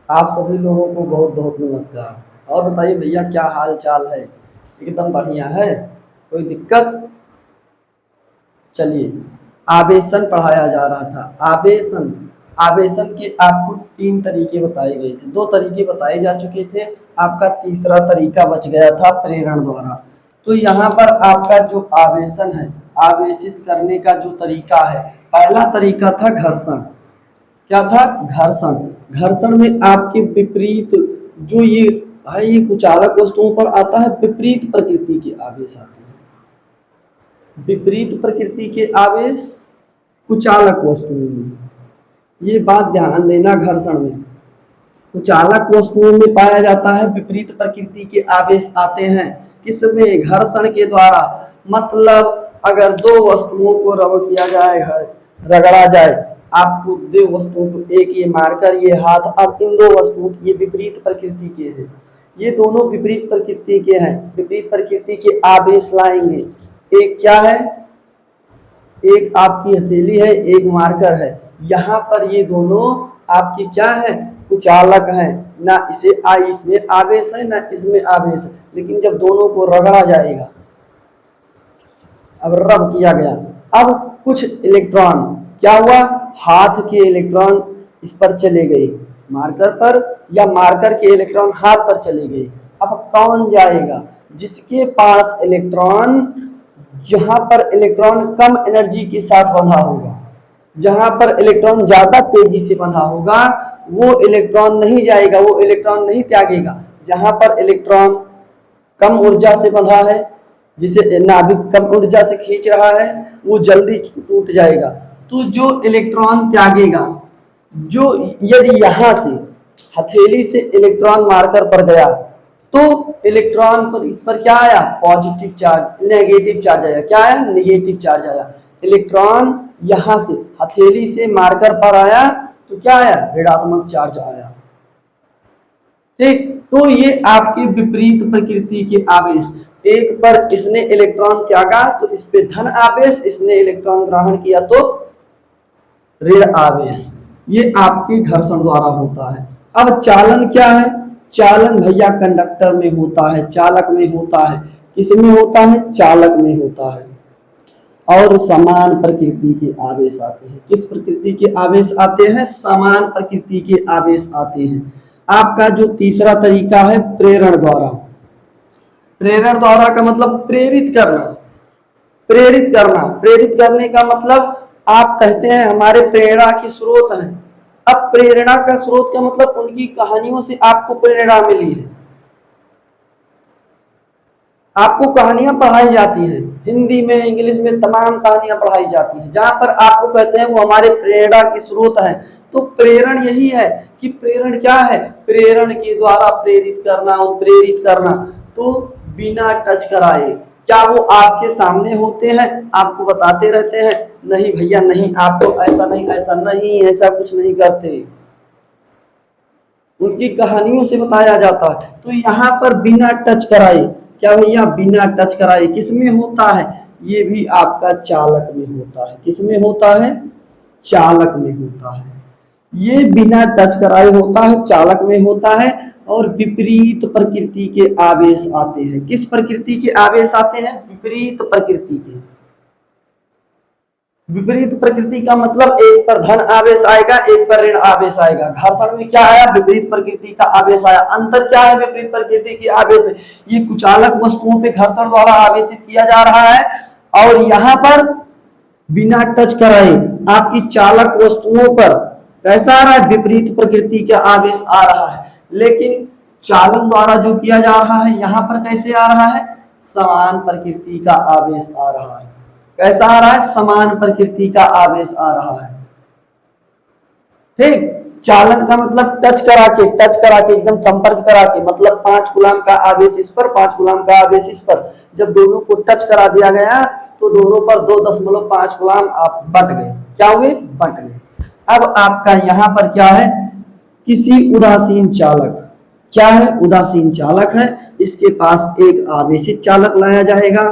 आप सभी लोगों को बहुत बहुत नमस्कार। और बताइए भैया, क्या हाल चाल है? एकदम बढ़िया है। कोई दिक्कत? चलिए, आवेशन पढ़ाया जा रहा था। आवेशन आवेशन के आपको 3 तरीके बताए गए थे। 2 तरीके बताए जा चुके थे, आपका तीसरा तरीका बच गया था प्रेरण द्वारा। तो यहाँ पर आपका जो आवेशन है, आवेशित करने का जो तरीका है, पहला तरीका था घर्षण। क्या था? घर्षण। घर्षण में आपके विपरीत जो ये है, ये कुचालक वस्तुओं पर आता है, विपरीत प्रकृति के आवेश आते हैं। विपरीत प्रकृति के आवेश कुचालक वस्तुओं में, ये बात ध्यान देना। घर्षण में कुचालक वस्तुओं में पाया जाता है, विपरीत प्रकृति के आवेश आते हैं। किसमें? घर्षण के द्वारा। मतलब अगर दो वस्तुओं को रब किया जाए, रगड़ा जाए, आपको दो वस्तुओं को, एक ये मार्कर, ये हाथ, अब इन दो वस्तुओं की, ये विपरीत प्रकृति के हैं, ये दोनों विपरीत प्रकृति के हैं, विपरीत प्रकृति के आवेश लाएंगे। एक क्या है? एक आपकी हथेली है, एक मार्कर है। यहाँ पर ये दोनों आपके क्या है? कुचालक हैं। ना इसमें आवेश है, ना इसमें आवेश है। लेकिन जब दोनों को रगड़ा जाएगा, अब रब किया गया, अब कुछ इलेक्ट्रॉन क्या हुआ? हाथ के इलेक्ट्रॉन इस पर चले गए मार्कर पर, या मार्कर के इलेक्ट्रॉन हाथ पर चले गए। अब कौन जाएगा? जिसके पास इलेक्ट्रॉन, जहां पर इलेक्ट्रॉन कम एनर्जी के साथ बंधा होगा, जहां पर इलेक्ट्रॉन ज्यादा तेजी से बंधा होगा, वो इलेक्ट्रॉन नहीं जाएगा, वो इलेक्ट्रॉन नहीं त्यागेगा। जहां पर इलेक्ट्रॉन कम ऊर्जा से बंधा है, जिसे नाभिक कम ऊर्जा से खींच रहा है, वो जल्दी टूट जाएगा। तो जो इलेक्ट्रॉन त्यागेगा, जो यदि यहां से हथेली से इलेक्ट्रॉन मार्कर पर गया, तो इलेक्ट्रॉन पर, इस पर क्या आया? पॉजिटिव चार्ज, नेगेटिव चार्ज आया। क्या आया? नेगेटिव चार्ज आया। इलेक्ट्रॉन यहां से हथेली से मार्कर पर आया तो क्या आया? ऋणात्मक चार्ज आया। ठीक, तो ये आपके विपरीत प्रकृति के आवेश। एक पर इसने इलेक्ट्रॉन त्यागा तो इस पे धन आवेश, इसने इलेक्ट्रॉन ग्रहण किया तो ऋण आवेश। ये आपके घर्षण द्वारा होता है। अब चालन क्या है? चालन भैया कंडक्टर में होता है, चालक में होता है। किसमें होता है? चालक में होता है। और समान प्रकृति के आवेश आते हैं। किस प्रकृति के आवेश आते हैं? समान प्रकृति के आवेश आते हैं। आपका जो तीसरा तरीका है प्रेरण द्वारा। प्रेरण द्वारा का मतलब प्रेरित करना। प्रेरित करना, प्रेरित करने का मतलब आप कहते हैं हमारे प्रेरणा के स्रोत हैं। अब प्रेरणा का स्रोत का मतलब उनकी कहानियों से आपको प्रेरणा मिली है। आपको कहानियां पढ़ाई जाती हैं, हिंदी में, इंग्लिश में, तमाम कहानियां पढ़ाई जाती हैं, जहां पर आपको कहते हैं वो हमारे प्रेरणा के स्रोत हैं। तो प्रेरण यही है कि प्रेरण क्या है? प्रेरण के द्वारा प्रेरित करना, उत्प्रेरित करना। तो बिना टच कराए, क्या वो आपके सामने होते हैं, आपको बताते रहते हैं? नहीं भैया नहीं, आपको ऐसा नहीं, ऐसा नहीं, ऐसा कुछ नहीं करते, उनकी कहानियों से बताया जाता है। तो यहाँ पर बिना टच कराए, क्या भैया? बिना टच कराए किसमें होता है? ये भी आपका चालक में होता है। किसमें होता है? चालक में होता है। ये बिना टच कराए होता है, चालक में होता है। और विपरीत प्रकृति के आवेश आते हैं। किस प्रकृति के आवेश आते हैं? विपरीत प्रकृति के। विपरीत प्रकृति का मतलब एक पर धन आवेश आएगा, एक पर ऋण आवेश आएगा। घर्षण में क्या आया? विपरीत प्रकृति का आवेश आया। अंतर क्या है विपरीत प्रकृति के आवेश में? ये कुचालक वस्तुओं पे घर्षण द्वारा आवेशित किया जा रहा है, और यहाँ पर बिना टच कराए आपकी चालक वस्तुओं पर कैसा आ रहा है? विपरीत प्रकृति का आवेश आ रहा है। लेकिन चालन द्वारा जो किया जा रहा है, यहाँ पर कैसे आ रहा है? समान प्रकृति का आवेश आ रहा है। कैसा आ रहा है? समान प्रकृति का आवेश आ रहा है। ठीक, चालन का मतलब टच करा के, टच करा के, एकदम संपर्क करा के, मतलब 5 कूलम का आवेश इस पर, 5 कूलम का आवेश इस पर। जब दोनों को टच करा दिया गया तो दोनों पर 2.5 कूलम आप बट गए। क्या हुए? बट गए। अब आपका यहाँ पर क्या है? किसी उदासीन चालक, क्या है? उदासीन चालक है, इसके पास एक आवेशित चालक लाया जाएगा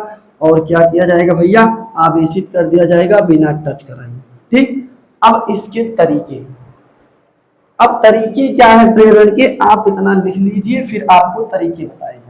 और क्या किया जाएगा भैया? आवेशित कर दिया जाएगा बिना टच कराए। ठीक, अब इसके तरीके, अब तरीके क्या है प्रेरण के, आप इतना लिख लीजिए, फिर आपको तरीके बताए जाएंगे।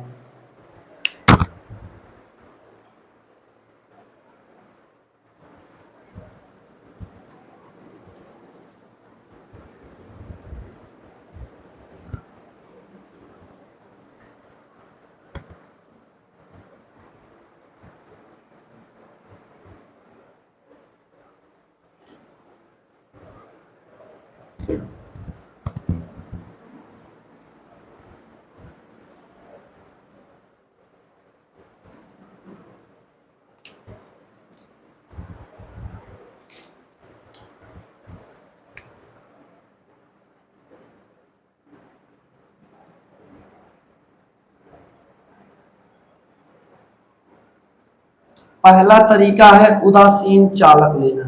पहला तरीका है उदासीन चालक लेना।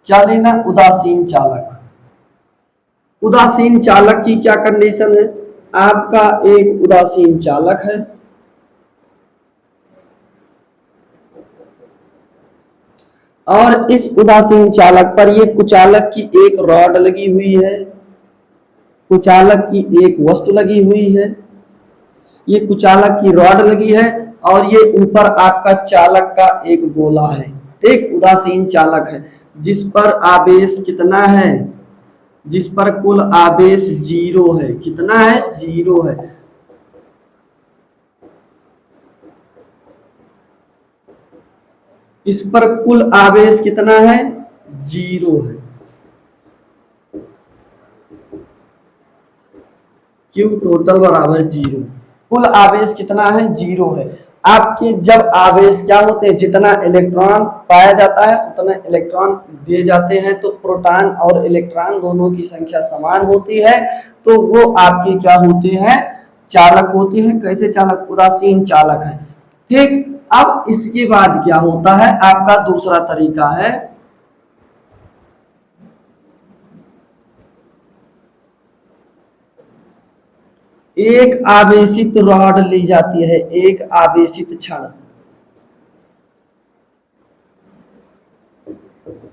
क्या लेना? उदासीन चालक। उदासीन चालक की क्या कंडीशन है? आपका एक उदासीन चालक है और इस उदासीन चालक पर ये कुचालक की एक रॉड लगी हुई है, कुचालक की एक वस्तु लगी हुई है, ये कुचालक की रॉड लगी है और ये ऊपर आपका चालक का एक गोला है। एक उदासीन चालक है जिस पर आवेश कितना है? जिस पर कुल आवेश 0 है। कितना है? 0 है। इस पर कुल आवेश कितना है? 0 है। Q टोटल बराबर 0। कुल आवेश कितना है? 0 है। आपके जब आवेश क्या होते हैं, जितना इलेक्ट्रॉन पाया जाता है उतना इलेक्ट्रॉन दिए जाते हैं, तो प्रोटॉन और इलेक्ट्रॉन दोनों की संख्या समान होती है, तो वो आपके क्या होते हैं? चालक होते हैं। कैसे चालक? उदासीन चालक है। ठीक। अब इसके बाद क्या होता है? आपका दूसरा तरीका है, एक आवेशित रॉड ली जाती है, एक आवेशित क्षण।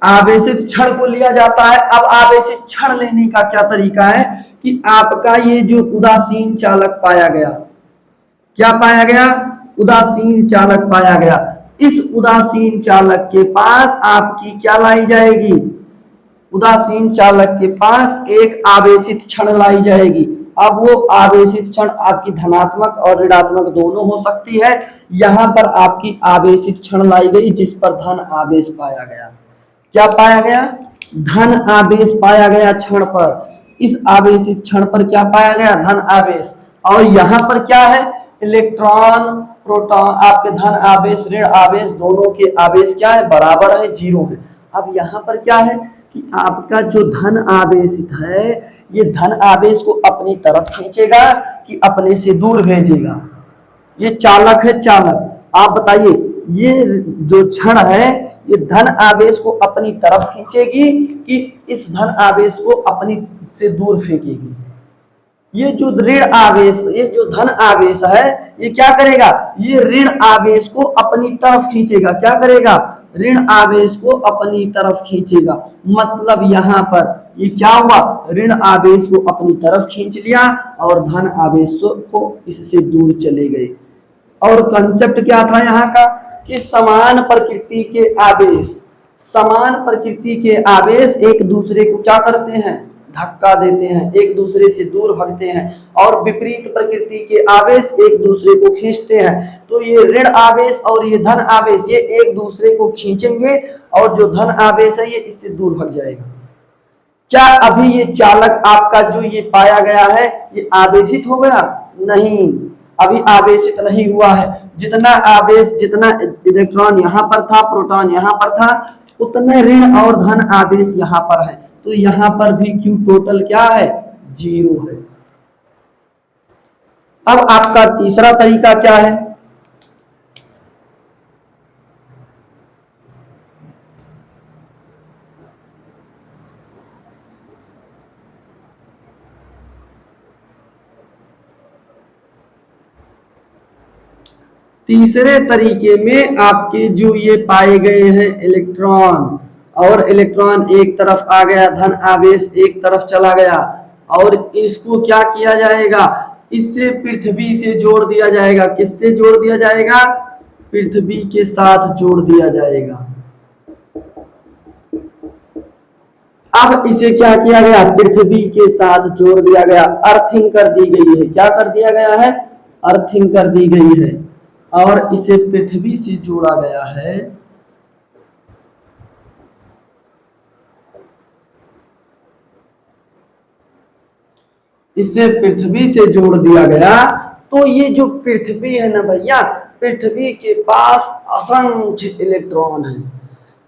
आवेशित क्षण को लिया जाता है। अब आवेशित क्षण लेने का क्या तरीका है कि आपका ये जो उदासीन चालक पाया गया, क्या पाया गया? उदासीन चालक पाया गया। इस उदासीन चालक के पास आपकी क्या लाई जाएगी? उदासीन चालक के पास एक आवेशित क्षण लाई जाएगी। अब वो आवेशित क्षण आपकी धनात्मक और ऋणात्मक दोनों हो सकती है। यहां पर आपकी आवेशित क्षण लाई गई जिस पर धन आवेश पाया गया। क्या पाया गया? धन आवेश पाया गया क्षण पर। इस आवेशित क्षण पर क्या पाया गया? धन आवेश। और यहां पर क्या है? इलेक्ट्रॉन प्रोटॉन, आपके धन आवेश ऋण आवेश दोनों के आवेश क्या है? बराबर है, 0 है। अब यहां पर क्या है कि आपका जो धन आवेशित है, ये धन आवेश को अपनी तरफ खींचेगा कि अपने से दूर भेजेगा? ये चालक है, चालक। आप बताइए, ये जो क्षण है ये धन आवेश को अपनी तरफ खींचेगी कि इस धन आवेश को अपनी से दूर फेंकेगी? ये जो ऋण आवेश, ये जो धन आवेश है, ये क्या करेगा? ये ऋण आवेश को अपनी तरफ खींचेगा। क्या करेगा? ऋण आवेश को अपनी तरफ खींचेगा। मतलब यहां पर ये क्या हुआ? ऋण आवेश को अपनी तरफ खींच लिया और धन आवेश को इससे दूर चले गए। और कंसेप्ट क्या था यहाँ का कि समान प्रकृति के आवेश, समान प्रकृति के आवेश एक दूसरे को क्या करते हैं? धक्का देते हैं, एक दूसरे से दूर भागते हैं। और विपरीत प्रकृति के आवेश एक दूसरे को खींचते हैं। तो ये ऋण आवेश और ये धन आवेश ये एक दूसरे को खींचेंगे और जो धन आवेश है ये इससे दूर भाग जाएगा। क्या अभी ये चालक आपका जो ये पाया गया है ये आवेशित हो गया? नहीं, अभी आवेशित नहीं हुआ है। जितना आवेश, जितना इलेक्ट्रॉन यहाँ पर था, प्रोटॉन यहाँ पर था, उतने ऋण और धन आवेश यहाँ पर है। तो यहाँ पर भी Q टोटल क्या है? 0 है। अब आपका तीसरा तरीका क्या है? तीसरे तरीके में आपके जो ये पाए गए हैं इलेक्ट्रॉन और इलेक्ट्रॉन एक तरफ आ गया, धन आवेश एक तरफ चला गया, और इसको क्या किया जाएगा, इससे पृथ्वी से जोड़ दिया जाएगा। किससे जोड़ दिया जाएगा, पृथ्वी के साथ जोड़ दिया जाएगा। अब इसे क्या किया गया, पृथ्वी के साथ जोड़ दिया गया, अर्थिंग कर दी गई है। क्या कर दिया गया है, अर्थिंग कर दी गई है, और इसे पृथ्वी से जोड़ा गया है। इसे पृथ्वी से जोड़ दिया गया। तो ये जो पृथ्वी है ना भैया, पृथ्वी के पास असंख्य इलेक्ट्रॉन है।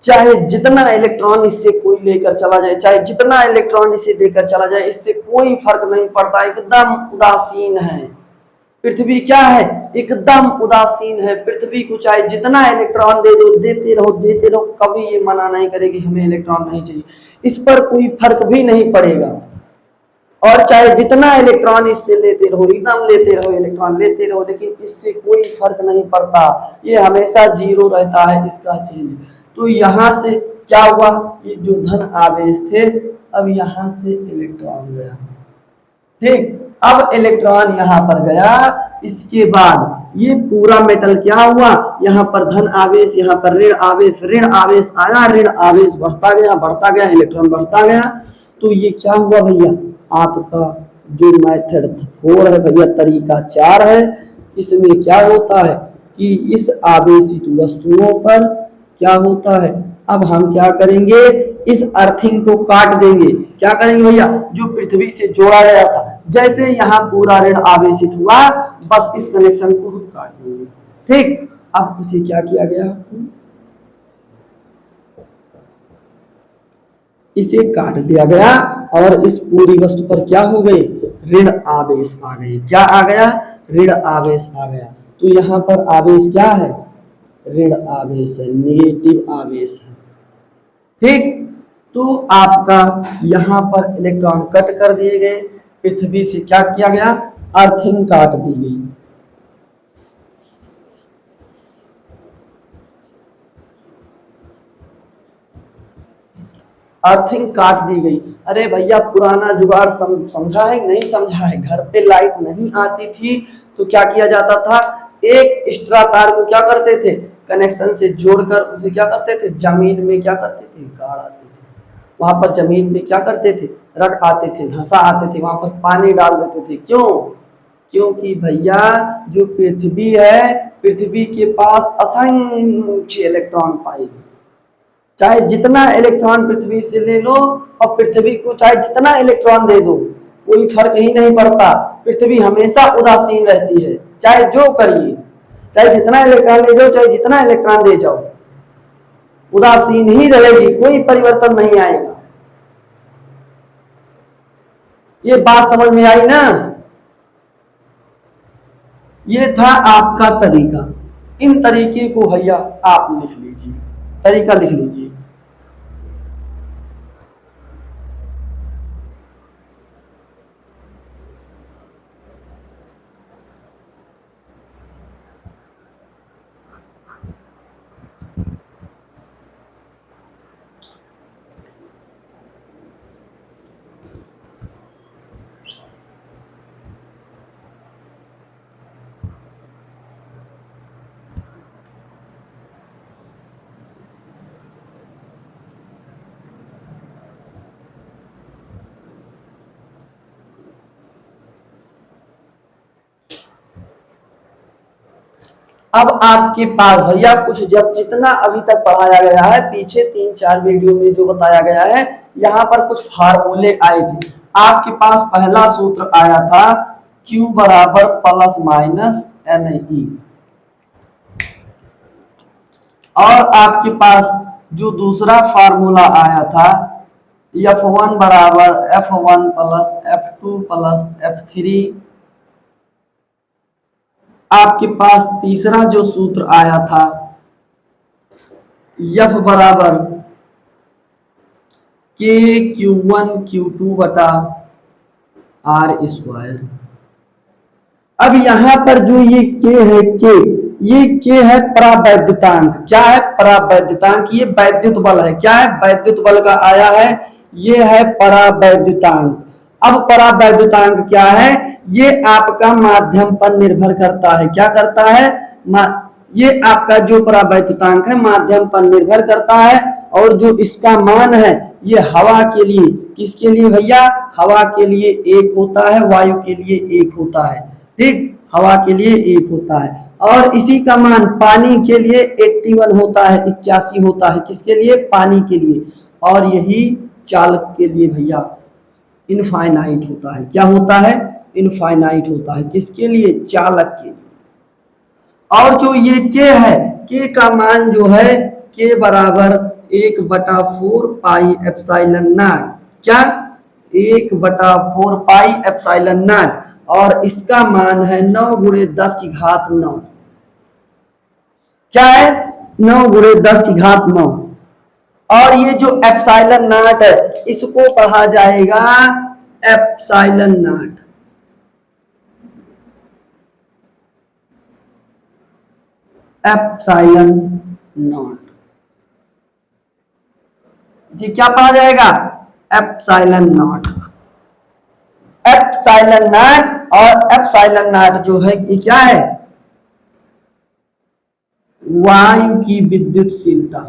चाहे जितना इलेक्ट्रॉन इससे कोई लेकर चला जाए, चाहे जितना इलेक्ट्रॉन इसे लेकर चला जाए, इससे कोई फर्क नहीं पड़ता, एकदम उदासीन है। पृथ्वी क्या है, एकदम उदासीन है। पृथ्वी को चाहे जितना इलेक्ट्रॉन दे दो, देते रहो देते रहो, कभी ये मना नहीं करेगी हमें इलेक्ट्रॉन नहीं चाहिए, इस पर कोई फर्क भी नहीं पड़ेगा। और चाहे जितना इलेक्ट्रॉन इससे लेते रहो, एकदम लेते रहो, इलेक्ट्रॉन लेते रहो, लेकिन इससे कोई फर्क नहीं पड़ता, ये हमेशा जीरो रहता है इसका चेंज। तो यहाँ से क्या हुआ, ये जो धन आवेश थे, अब यहाँ से इलेक्ट्रॉन गया। ठीक, अब इलेक्ट्रॉन यहाँ पर गया, इसके बाद ये पूरा मेटल क्या हुआ, यहाँ पर धन आवेश, यहाँ पर ऋण आवेश, ऋण आवेश आया, ऋण आवेश बढ़ता गया, इलेक्ट्रॉन बढ़ता गया। तो ये क्या हुआ भैया, आपका जो मेथड 4 है भैया, तरीका 4 है, इसमें क्या होता है कि इस आवेशित वस्तुओं पर क्या होता है, अब हम क्या करेंगे, इस अर्थिंग को काट देंगे। क्या करेंगे भैया, जो पृथ्वी से जोड़ा गया था, जैसे यहाँ पूरा ऋण आवेशित हुआ, बस इस कनेक्शन को हम काट देंगे। ठीक, अब इसे क्या किया गया, इसे काट दिया गया, और इस पूरी वस्तु पर क्या हो गए, ऋण आवेश आ गए। क्या आ गया, ऋण आवेश आ गया। तो यहाँ पर आवेश क्या है, ऋण आवेश है, नेगेटिव आवेश है। ठीक, तो आपका यहाँ पर इलेक्ट्रॉन कट कर दिए गए, पृथ्वी से क्या किया गया, अर्थिंग काट दी गई। अर्थिंग काट दी गई। अरे भैया पुराना जुगाड़ समझा है, नहीं समझा है, घर पे लाइट नहीं आती थी तो क्या किया जाता था, एक एक्स्ट्रा तार को क्या करते थे, कनेक्शन से जोड़कर उसे क्या करते थे, जमीन में क्या करते थे, गाड़ आते थे, वहां पर जमीन में क्या करते थे, रख आते थे, धंसा आते थे, वहां पर पानी डाल देते थे। क्यों, क्योंकि भैया जो पृथ्वी है, पृथ्वी के पास असंख्य इलेक्ट्रॉन पाएगी। चाहे जितना इलेक्ट्रॉन पृथ्वी से ले लो, और पृथ्वी को चाहे जितना इलेक्ट्रॉन दे दो, कोई फर्क ही नहीं पड़ता, पृथ्वी हमेशा उदासीन रहती है। चाहे जो करिए, चाहे जितना इलेक्ट्रॉन ले जाओ, चाहे जितना इलेक्ट्रॉन दे जाओ, उदासीन ही रहेगी, कोई परिवर्तन नहीं आएगा। ये बात समझ में आई ना, ये था आपका तरीका। इन तरीके को भैया आप लिख लीजिए, तरीका लिख लीजिए। अब आपके पास भैया कुछ, जब जितना अभी तक पढ़ाया गया है, पीछे 3-4 वीडियो में जो बताया गया है, यहाँ पर कुछ फार्मूले आए थे। आपके पास पहला सूत्र आया था Q बराबर प्लस माइनस NE, और आपके पास जो दूसरा फार्मूला आया था F1 बराबर F1 plus F2 plus F3, आपके पास तीसरा जो सूत्र आया था F बराबर KQ1 Q2 बटा R स्क्वायर। अब यहां पर जो ये K है, K ये के है परावैद्युतांक। क्या है? परावैद्युतांक। ये वैद्युत बल है। क्या है? वैद्युत बल का आया है। ये है परावैद्युतांक। अब परावैद्युतांक क्या है? ये आपका माध्यम पर निर्भर करता है। क्या करता है? ये आपका जो परावैद्युतांक है माध्यम पर निर्भर करता है। और जो इसका मान है ये हवा के लिए, किसके लिए भैया? हवा के लिए एक होता है, वायु के लिए एक होता है। ठीक, हवा के लिए एक होता है। और इसी का मान पानी के लिए 81 होता है, 81 होता है। किसके लिए? पानी के लिए। और यही चालक के लिए भैया इनफाइनाइट होता है। क्या होता है? इनफाइनाइट होता है। किसके लिए? चालक के लिए। और जो ये के है, के का मान जो है के बराबर 1/4 पाई एप्सिलॉन नॉट। क्या? 1/4 पाई एप्सिलॉन नॉट। और इसका मान है 9 गुणे 10 की घात 9। क्या है? 9 गुणे 10 की घात 9। और ये जो एप्सिलॉन नॉट है इसको पढ़ा जाएगा एप्सिलॉन नॉट। एप्सिलॉन नॉट इसे क्या पढ़ा जाएगा? Epsilon not. Epsilon not. और एप्सिलॉन नॉट जो है ये क्या है? वायु की विद्युतशीलता।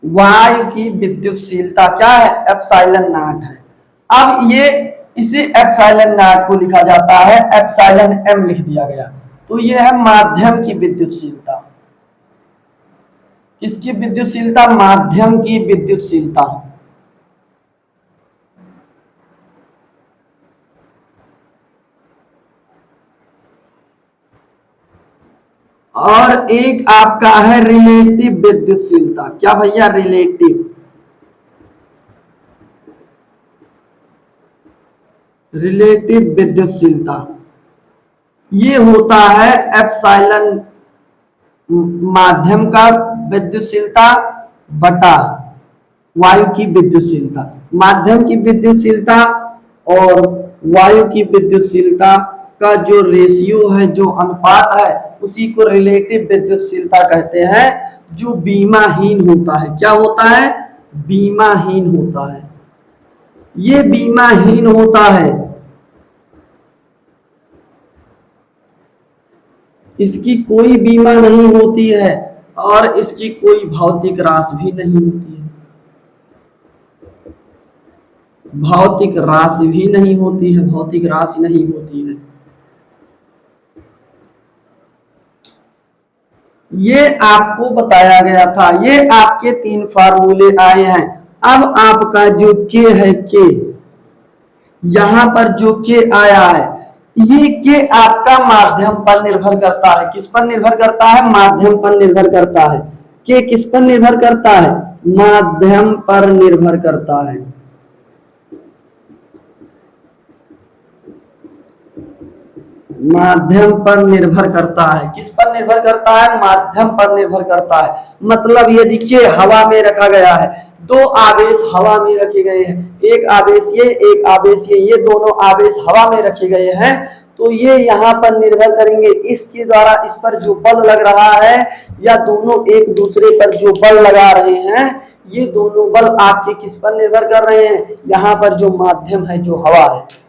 वायु की विद्युतशीलता क्या है? एप्सिलॉन नॉट है। अब ये इसी एप्सिलॉन नॉट को लिखा जाता है एप्सिलॉन एम लिख दिया गया। तो ये है माध्यम की विद्युतशीलता। किसकी विद्युतशीलता? माध्यम की विद्युतशीलता। और एक आपका है रिलेटिव विद्युतशीलता। क्या भैया? रिलेटिव। रिलेटिव विद्युतशीलता ये होता है एप्सिलॉन माध्यम का विद्युतशीलता बटा वायु की विद्युतशीलता। माध्यम की विद्युतशीलता और वायु की विद्युतशीलता का जो रेशियो है, जो अनुपात है, उसी को रिलेटिव विद्युतशीलता कहते हैं, जो बीमाहीन होता है। क्या होता है? बीमाहीन होता है। ये बीमाहीन होता है। इसकी कोई बीमा नहीं होती है और इसकी कोई भौतिक राशि भी नहीं होती है। भौतिक राशि भी नहीं होती है। भौतिक राशि नहीं होती है। ये आपको बताया गया था। ये आपके 3 फार्मूले आए हैं। अब आपका जो के है, के यहां पर जो के आया है, ये के आपका माध्यम पर निर्भर करता है। किस पर निर्भर करता है? माध्यम पर निर्भर करता है। के किस पर निर्भर करता है? माध्यम पर निर्भर करता है। माध्यम पर निर्भर करता है। किस पर निर्भर करता है? माध्यम पर निर्भर करता है। मतलब ये देखिए हवा में रखा गया है, 2 आवेश हवा में रखे गए हैं, एक आवेश ये, एक आवेश ये दोनों आवेश हवा में रखे गए हैं। तो ये यहाँ पर निर्भर करेंगे इसके द्वारा, इस पर जो बल लग रहा है, या दोनों एक दूसरे पर जो बल लगा रहे हैं, ये दोनों बल आपके किस पर निर्भर कर रहे हैं? यहाँ पर जो माध्यम है, जो हवा है।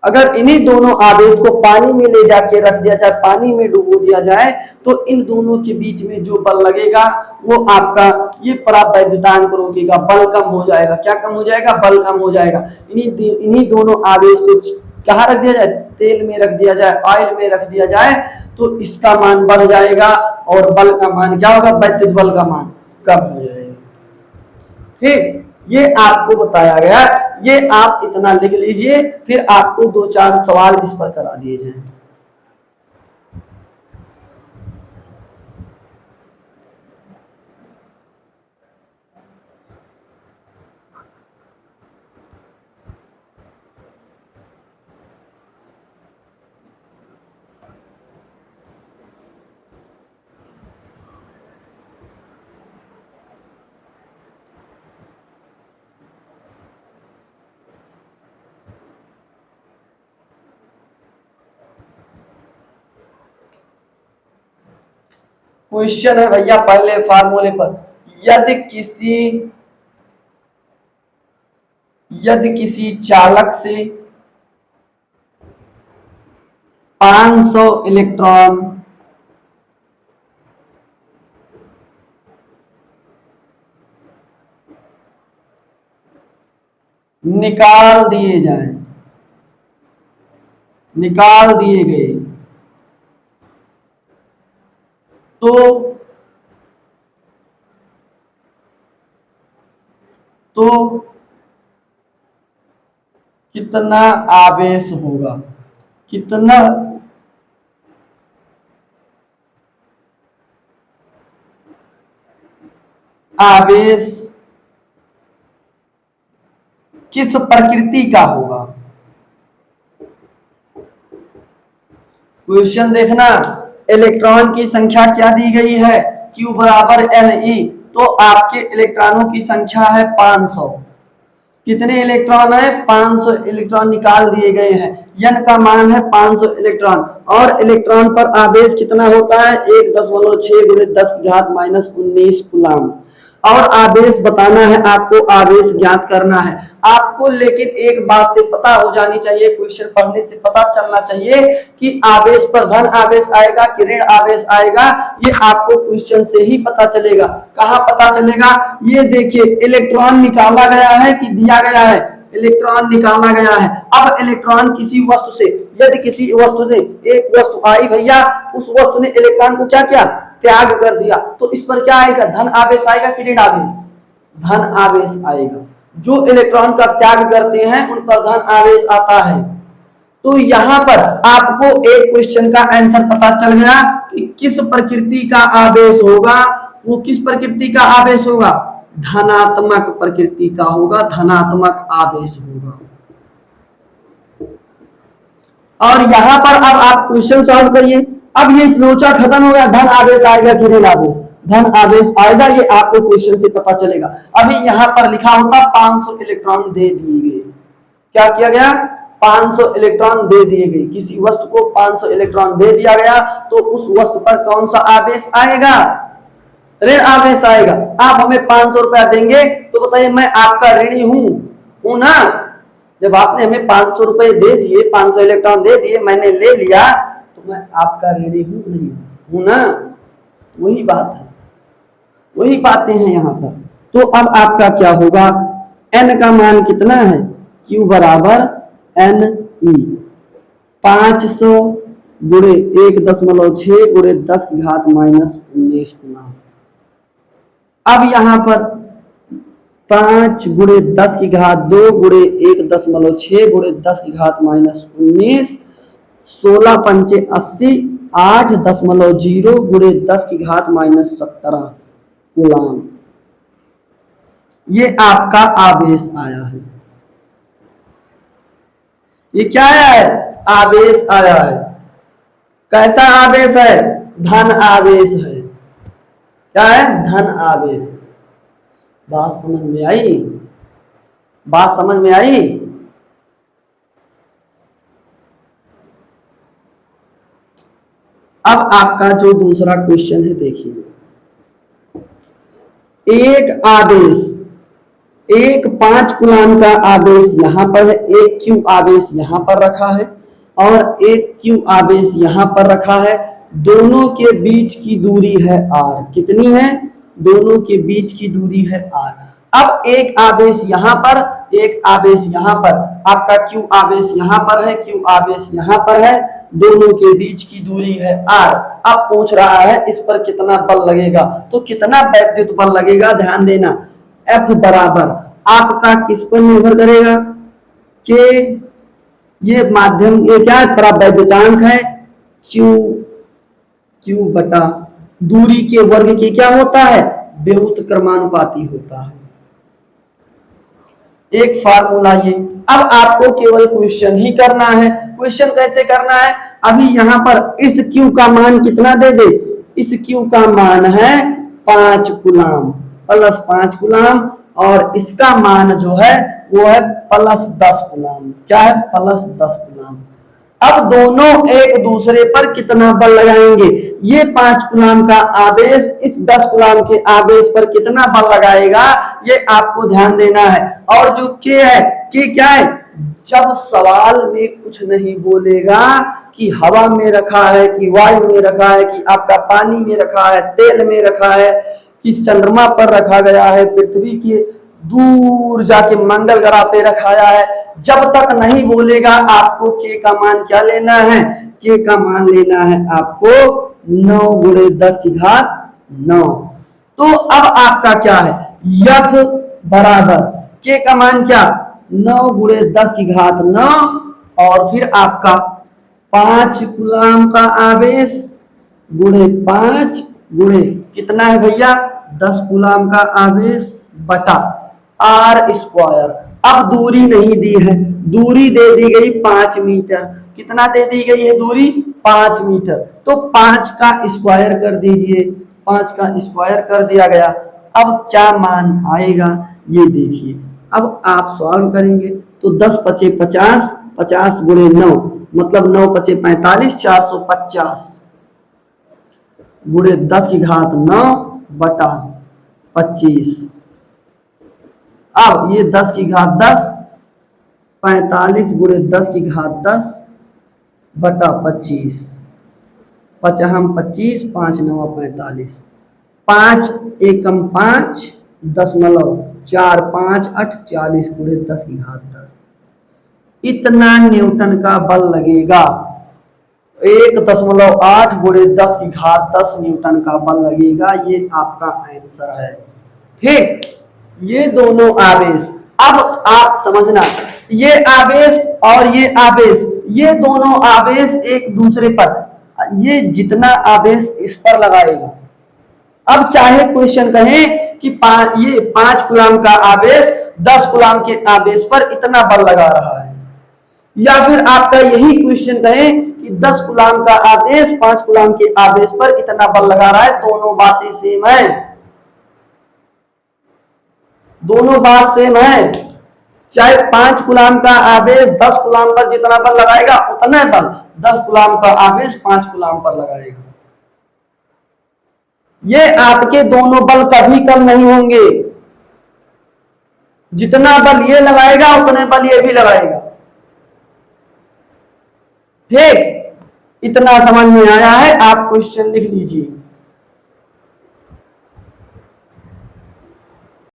अगर इन्हीं दोनों आवेश को पानी में ले जाके रख दिया जाए, पानी में डुबो दिया जाए, तो इन दोनों के बीच में जो बल लगेगा वो आपका ये परावैद्युतांक रोकेगा, बल कम हो जाएगा। क्या कम हो जाएगा? बल कम हो जाएगा। इन्हीं दोनों आवेश को कहाँ रख दिया जाए? तेल में रख दिया जाए, ऑयल में रख दिया जाए, तो इसका मान बढ़ जाएगा और बल का मान क्या होगा? वैद्युत बल का मान कम हो जाएगा। ठीक, ये आपको बताया गया। ये आप इतना लिख लीजिए, फिर आपको 2-4 सवाल इस पर करा दिए जाए। क्वेश्चन है भैया पहले फार्मूले पर, यदि किसी चालक से 500 इलेक्ट्रॉन निकाल दिए गए तो कितना आवेश होगा, कितना आवेश किस प्रकृति का होगा। क्वेश्चन देखना, इलेक्ट्रॉन की संख्या क्या दी गई है, Q बराबर Le, तो आपके इलेक्ट्रॉनों की संख्या है 500। कितने इलेक्ट्रॉन है, 500 इलेक्ट्रॉन निकाल दिए गए हैं। n का मान है 500 इलेक्ट्रॉन, और इलेक्ट्रॉन पर आवेश कितना होता है, 1.6 × 10⁻⁻19 कूलम। और आवेश बताना है आपको, आवेश ज्ञात करना है आपको। लेकिन एक बात से पता हो जानी चाहिए, क्वेश्चन पढ़ने से पता चलना चाहिए कि आवेश पर धन आवेश आएगा कि ऋण आवेश आएगा, ये आपको क्वेश्चन से ही पता चलेगा। कहाँ पता चलेगा, ये देखिए इलेक्ट्रॉन निकाला गया है कि दिया गया है, इलेक्ट्रॉन निकाला गया है। अब इलेक्ट्रॉन किसी वस्तु से, यदि किसी वस्तु ने, एक वस्तु आई भैया, उस वस्तु ने इलेक्ट्रॉन को क्या किया, त्याग कर दिया, तो इस पर क्या आएगा, धन आवेश आएगा कि ऋण आवेश, धन आवेश आएगा। जो इलेक्ट्रॉन का त्याग करते हैं उन पर धन आवेश आता है। तो यहां पर आपको एक क्वेश्चन का आंसर पता चल गया कि किस प्रकृति का आवेश होगा, वो किस प्रकृति का आवेश होगा, धनात्मक प्रकृति का होगा, धनात्मक आवेश होगा। और यहां पर अब आप क्वेश्चन सॉल्व करिए। अब ये लोचा खत्म हो गया, धन आवेश आएगा कि ऋण आवेश, धन आवेश आएगा, ये आपको क्वेश्चन से पता चलेगा। अभी यहां पर लिखा होता 500 इलेक्ट्रॉन दे दिए गए, क्या किया गया, 500 इलेक्ट्रॉन दे दिए गए, किसी वस्तु को 500 इलेक्ट्रॉन दे दिया गया, तो उस वस्तु पर कौन सा आवेश आएगा, ऋण आवेश आएगा। आप हमें 500 रुपया देंगे तो बताइए मैं आपका ऋणी हूं ना। जब आपने हमें 500 रुपए दे दिए, 500 इलेक्ट्रॉन दे दिए, मैंने ले लिया, तो मैं आपका ऋणी हूं नहीं हूं ना। वही बात है, वही बातें हैं यहाँ पर। तो अब आपका क्या होगा, n का मान कितना है, Q बराबर Ne, 500 गुणे 1.6 × 10⁻⁻19 कूलम। अब यहां पर 5 × 10⁻2 × 1.6 × 10⁻⁻19, 16 पंचे 80, 8.0 × 10⁻17 कूलम। ये आपका आवेश आया है। ये क्या है, आवेश आया है। कैसा आवेश है, धन आवेश है। क्या है, धन आवेश। बात समझ में आई, बात समझ में आई। अब आपका जो दूसरा क्वेश्चन है देखिए, एक आवेश, एक 5 कूलम का आवेश यहां पर है, एक Q आवेश यहां पर रखा है और एक Q आवेश यहां पर रखा है। दोनों के बीच की दूरी है r। कितनी है, दोनों के बीच की दूरी है r। अब एक आवेश यहां पर, एक आवेश यहां पर, आपका Q आवेश यहां पर है, Q आवेश यहां पर है, दोनों के बीच की दूरी है r। अब पूछ रहा है इस पर कितना बल लगेगा, तो कितना वैद्युत बल लगेगा, ध्यान देना। F बराबर आपका किस पर निर्भर करेगा, कि ये माध्यम, ये क्या है, परावैद्युतांक है, Q बटा दूरी के वर्ग की क्या होता है, व्युत्क्रमानुपाती क्रमानुपाती होता है। एक फार्मूला ये। अब आपको केवल क्वेश्चन ही करना है। क्वेश्चन कैसे करना है, अभी यहां पर इस Q का मान कितना दे दे, इस Q का मान है 5 कूलम प्लस 5 कूलम, और इसका मान जो है वो है प्लस 10 कूलम। क्या है, प्लस 10 कूलम। अब दोनों एक दूसरे पर कितना बल लगाएंगे, ये 5 कूलाम का आवेश इस 10 कूलाम के आवेश पर कितना बल लगाएगा, ये आपको ध्यान देना है। और जो के है, के क्या है, जब सवाल में कुछ नहीं बोलेगा कि हवा में रखा है कि वायु में रखा है कि आपका पानी में रखा है, तेल में रखा है कि चंद्रमा पर रखा गया है, पृथ्वी के दूर जाके मंगल ग्रह पे रखाया है, जब तक नहीं बोलेगा आपको के का मान क्या लेना है, के का मान लेना है आपको 9 गुणे 10 की घात 9। तो अब आपका क्या है, यफ बराबर के का मान क्या, 9 गुणे 10 की घात 9 और फिर आपका 5 कूलाम का आवेश गुणे 5 गुणे कितना है भैया 10 कूलाम का आवेश बटा आर स्क्वायर। अब दूरी नहीं दी है, दूरी दे दी गई 5 मीटर, कितना दे दी गई है दूरी 5 मीटर, तो 5 का स्क्वायर कर दीजिए, 5 का स्क्वायर कर दिया गया। अब क्या मान आएगा ये देखिए, अब आप सॉल्व करेंगे तो 10 पचे 50, 50 गुणे 9 मतलब 9 पचे 45, 450 गुणे 10 की घात 9 बटा 25। अब ये 10 की घात 10, 45 गुणे 10 की घात 10 बटा 25, 55 25, 5 9 45, 5 एकम 5 दशमलव 4 5 8 40 गुणे 10 की घात 10, इतना न्यूटन का बल लगेगा। 1.8 गुणे 10 की घात 10 न्यूटन का बल लगेगा, ये आपका आंसर है। ठीक, ये दोनों आवेश, अब आप समझना ये आवेश और ये आवेश, ये दोनों आवेश एक दूसरे पर, ये जितना आवेश इस पर लगाएगा, अब चाहे क्वेश्चन कहें कि ये 5 कूलाम का आवेश 10 कूलाम के आवेश पर इतना बल लगा रहा है, या फिर आपका यही क्वेश्चन कहें कि 10 कूलाम का आवेश 5 कूलाम के आवेश पर इतना बल लगा रहा है, दोनों बातें सेम है, दोनों बात सेम है। चाहे 5 कूलाम का आवेश 10 कूलाम पर जितना बल लगाएगा उतना बल 10 कूलाम का आवेश 5 कूलाम पर लगाएगा, ये आपके दोनों बल कभी कम नहीं होंगे, जितना बल ये लगाएगा उतने बल ये भी लगाएगा। ठीक, इतना समझ में आया है, आप क्वेश्चन लिख लीजिए।